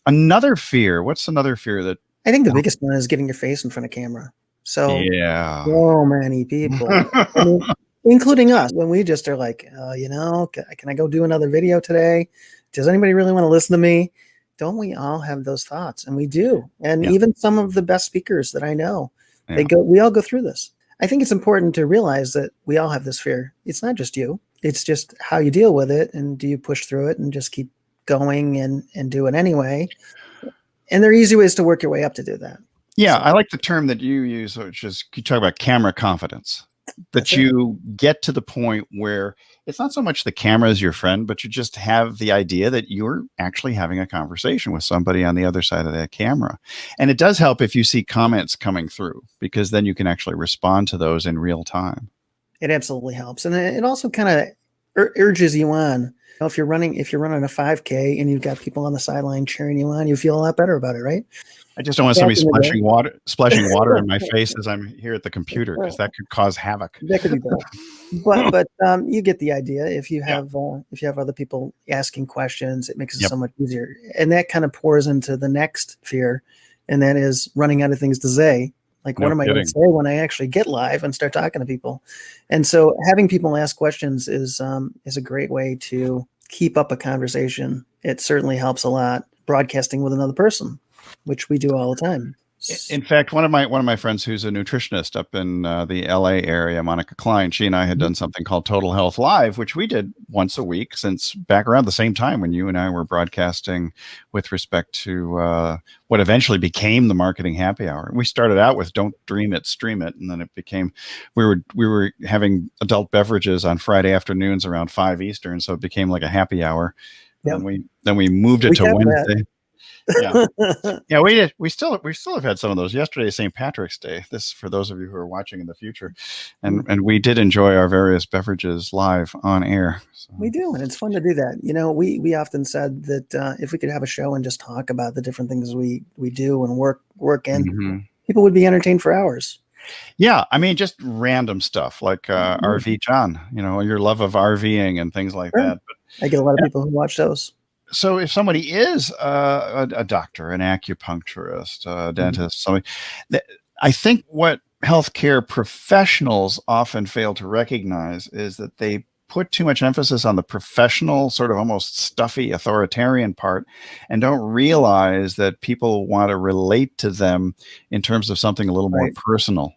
Another fear. What's another fear that? I think the biggest one is getting your face in front of camera. Yeah. So many people, I mean, including us, when we just are like, can I go do another video today? Does anybody really want to listen to me? Don't we all have those thoughts? And we do. And Yeah. even some of the best speakers that I know, Yeah. we all go through this. I think it's important to realize that we all have this fear. It's not just you. It's just how you deal with it. And do you push through it and just keep going and do it anyway? And there are easy ways to work your way up to do that. Yeah, So I like the term that you use, which is you talk about camera confidence. that's That it. you get to the point where it's not so much the camera is your friend, but you just have the idea that you're actually having a conversation with somebody on the other side of that camera. And it does help if you see comments coming through, because then you can actually respond to those in real time. It absolutely helps, and it also kind of urges you on. If you're running a 5K and you've got people on the sideline cheering you on, you feel a lot better about it, right? I just don't want Back somebody in the splashing water in my face as I'm here at the computer, day, because that could cause havoc. that could be bad. But you get the idea. If you Yeah. have other people asking questions, it makes it Yep. so much easier, and that kind of pours into the next fear, and that is running out of things to say. Like, No what am I going to kidding. say when I actually get live and start talking to people? And so having people ask questions is a great way to keep up a conversation. It certainly helps a lot broadcasting with another person, which we do all the time. In fact, one of my friends who's a nutritionist up in the LA area, Monica Klein, she and I had done something called Total Health Live, which we did once a week since back around the same time when you and I were broadcasting with respect to what eventually became the Marketing Happy Hour. We started out with "Don't Dream It, Stream It," and then it became we were having adult beverages on Friday afternoons around 5 Eastern, so it became like a happy hour. And Yep. then we moved it We to kept Wednesday. Yeah. that. Yeah, we did. We still have had some of those. Yesterday, St. Patrick's Day. This for those of you who are watching in the future, and we did enjoy our various beverages live on air. So, We do, and it's fun to do that. We often said that if we could have a show and just talk about the different things we do and work in, mhm. people would be entertained for hours. Yeah, I mean, just random stuff like Mhm. RV John. Your love of RVing and things like Sure. that. I get a lot of But people who watch those. so if somebody is a doctor, an acupuncturist, a Mhm. dentist, somebody, I think what healthcare professionals often fail to recognize is that they put too much emphasis on the professional, sort of almost stuffy authoritarian part, and don't realize that people want to relate to them in terms of something a little more Right. personal.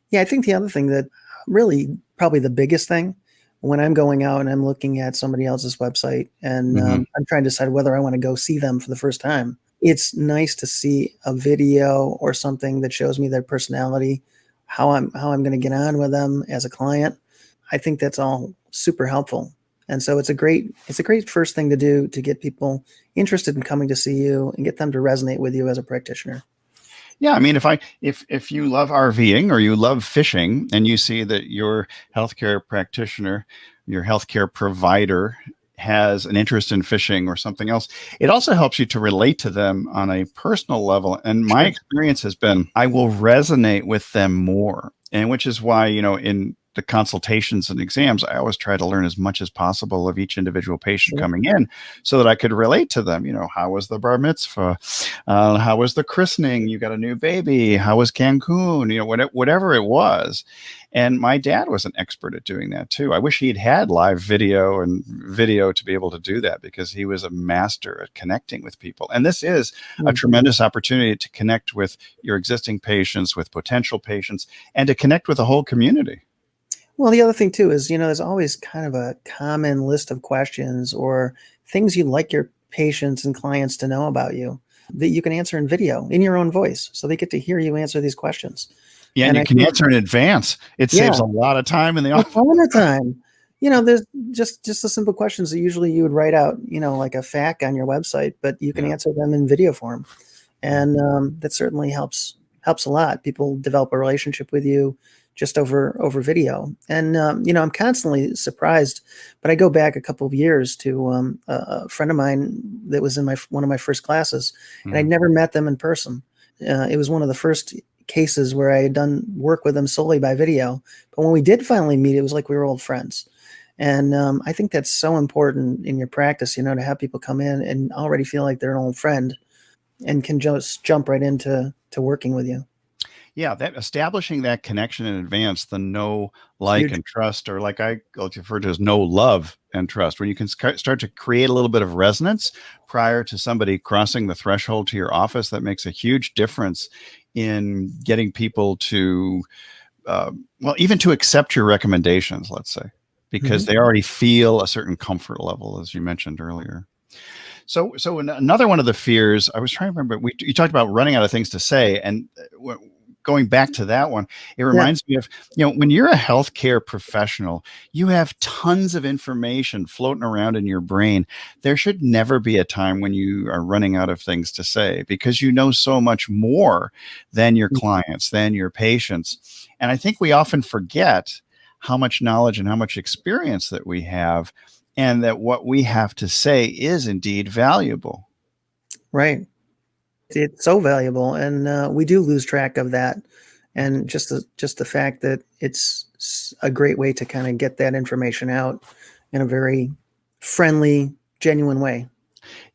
Yeah, I think the other thing that really probably the biggest thing when I'm going out and I'm looking at somebody else's website and Hmm. I'm trying to decide whether I want to go see them for the first time, it's nice to see a video or something that shows me their personality, how I'm going to get on with them as a client. I think that's all super helpful. And so it's a great first thing to do to get people interested in coming to see you and get them to resonate with you as a practitioner. Yeah, I mean, if you love RVing or you love fishing, and you see that your healthcare practitioner, your healthcare provider has an interest in fishing or something else, it also helps you to relate to them on a personal level. And my Sure. experience has been I will resonate with them more, and which is why in the consultations and exams, I always try to learn as much as possible of each individual patient Sure. coming in, so that I could relate to them. How was the bar mitzvah? How was the christening? You got a new baby. How was Cancun? Whatever it was. And my dad was an expert at doing that too. I wish he'd had live video to be able to do that, because he was a master at connecting with people. And this is a Mhm. tremendous opportunity to connect with your existing patients, with potential patients, and to connect with the whole community. Well, the other thing too is, there's always kind of a common list of questions or things you'd like your patients and clients to know about you that you can answer in video in your own voice. So they get to hear you answer these questions. Yeah, and And you I can think, answer in advance. It saves yeah, a lot of time in the a office. ton of time. There's just the simple questions that usually you would write out, like a FAQ on your website, but you can Yeah. answer them in video form. Yeah. And that certainly helps a lot. People develop a relationship with you just over video. And I'm constantly surprised. But I go back a couple of years to a friend of mine that was in one of my first classes, and I'd Mhm. never met them in person. It was one of the first cases where I had done work with them solely by video. But when we did finally meet, it was like we were old friends. And I think that's so important in your practice, to have people come in and already feel like they're an old friend and can just jump right into working with you. Yeah, that establishing that connection in advance, the know, It's like, huge. and trust, or like I like to refer to as know, love, and trust, when you can start to create a little bit of resonance prior to somebody crossing the threshold to your office, that makes a huge difference in getting people to, well, even to accept your recommendations, let's say, because Hmm. they already feel a certain comfort level, as you mentioned earlier. So another one of the fears, I was trying to remember, you talked about running out of things to say, and going back to that one, it Yeah. reminds me of, when you're a healthcare professional, you have tons of information floating around in your brain. There should never be a time when you are running out of things to say, because you know so much more than your clients, than your patients. And I think we often forget how much knowledge and how much experience that we have, and that what we have to say is indeed valuable. Right. It's so valuable, and we do lose track of that. And just the fact that it's a great way to kind of get that information out in a very friendly, genuine way.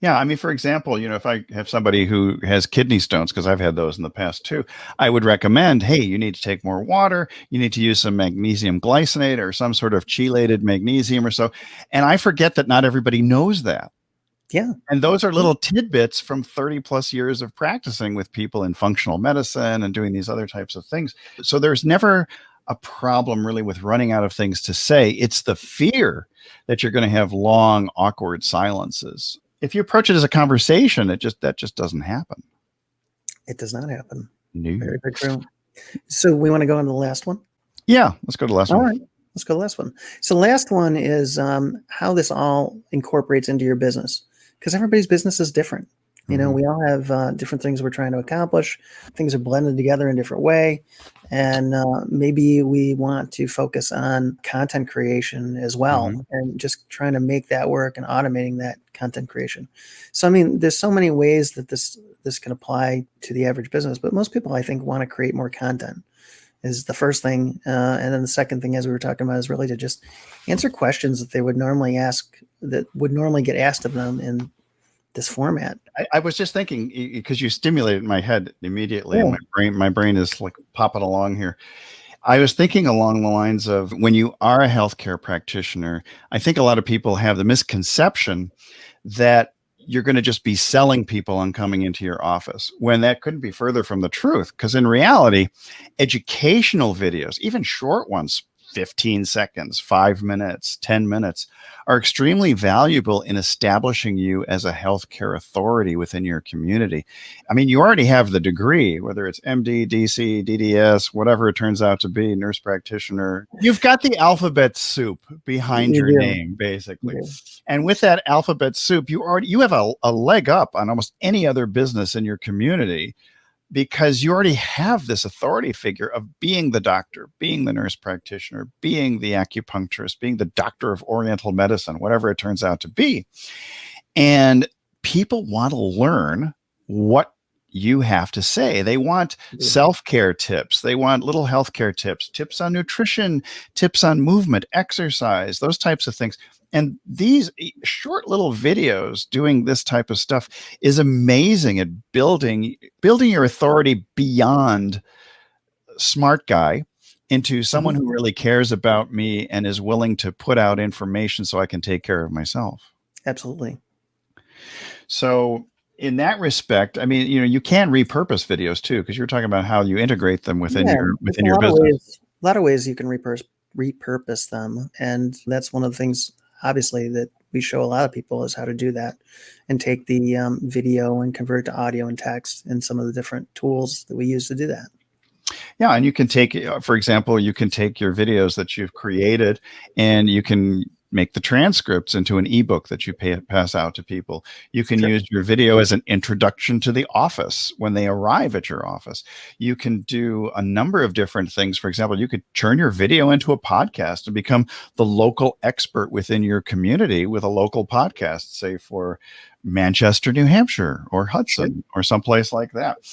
Yeah, I mean, for example, if I have somebody who has kidney stones, because I've had those in the past too, I would recommend, hey, you need to take more water. You need to use some magnesium glycinate or some sort of chelated magnesium or so. And I forget that not everybody knows that. Yeah. And those are little tidbits from 30 plus years of practicing with people in functional medicine and doing these other types of things. So there's never a problem really with running out of things to say. It's the fear that you're going to have long, awkward silences. If you approach it as a conversation, that just doesn't happen. It does not happen. No. Very, very true. So we want to go on to the last one. Yeah, let's go to the last All one. right. Let's go to the last one. So the last one is how this all incorporates into your business, because everybody's business is different. Mhm. We all have different things we're trying to accomplish. Things are blended together in a different way. And maybe we want to focus on content creation as well, Mhm. and just trying to make that work and automating that content creation. So, I mean, there's so many ways that this can apply to the average business, but most people, I think, want to create more content is the first thing. And then the second thing, as we were talking about, is really to just answer questions that they would normally ask, that would normally get asked of them in this format. I was just thinking, because you stimulated my head immediately, and Yeah. my brain is like popping along here. I was thinking along the lines of, when you are a healthcare practitioner, I think a lot of people have the misconception that you're going to just be selling people on coming into your office, when that couldn't be further from the truth. Because in reality, educational videos, even short ones, 15 seconds, 5 minutes, 10 minutes, are extremely valuable in establishing you as a healthcare authority within your community. I mean, you already have the degree, whether it's MD, DC, DDS, whatever it turns out to be, nurse practitioner. You've got the alphabet soup behind You your do. name, You basically. do. And with that alphabet soup, you have a leg up on almost any other business in your community, because you already have this authority figure of being the doctor, being the nurse practitioner, being the acupuncturist, being the doctor of Oriental medicine, whatever it turns out to be. And people want to learn what you have to say. They want You do. self-care tips. They want little healthcare tips, tips on nutrition, tips on movement, exercise, those types of things. And these short little videos doing this type of stuff is amazing at building your authority beyond smart guy into someone Mhm. who really cares about me and is willing to put out information so I can take care of myself. Absolutely. So in that respect, I mean, you can repurpose videos too, because you're talking about how you integrate them within Yeah, your there's within your business. a lot of ways you can repurpose them, and that's one of the things, obviously, that we show a lot of people is how to do that, and take the video and convert it to audio and text, and some of the different tools that we use to do that. Yeah, and you can take, for example, you can take your videos that you've created, and you can make the transcripts into an ebook that you pass out to people. You can Sure. use your video as an introduction to the office when they arrive at your office. You can do a number of different things. For example, you could turn your video into a podcast and become the local expert within your community with a local podcast, say for Manchester, New Hampshire, or Sure. Hudson, or someplace like that.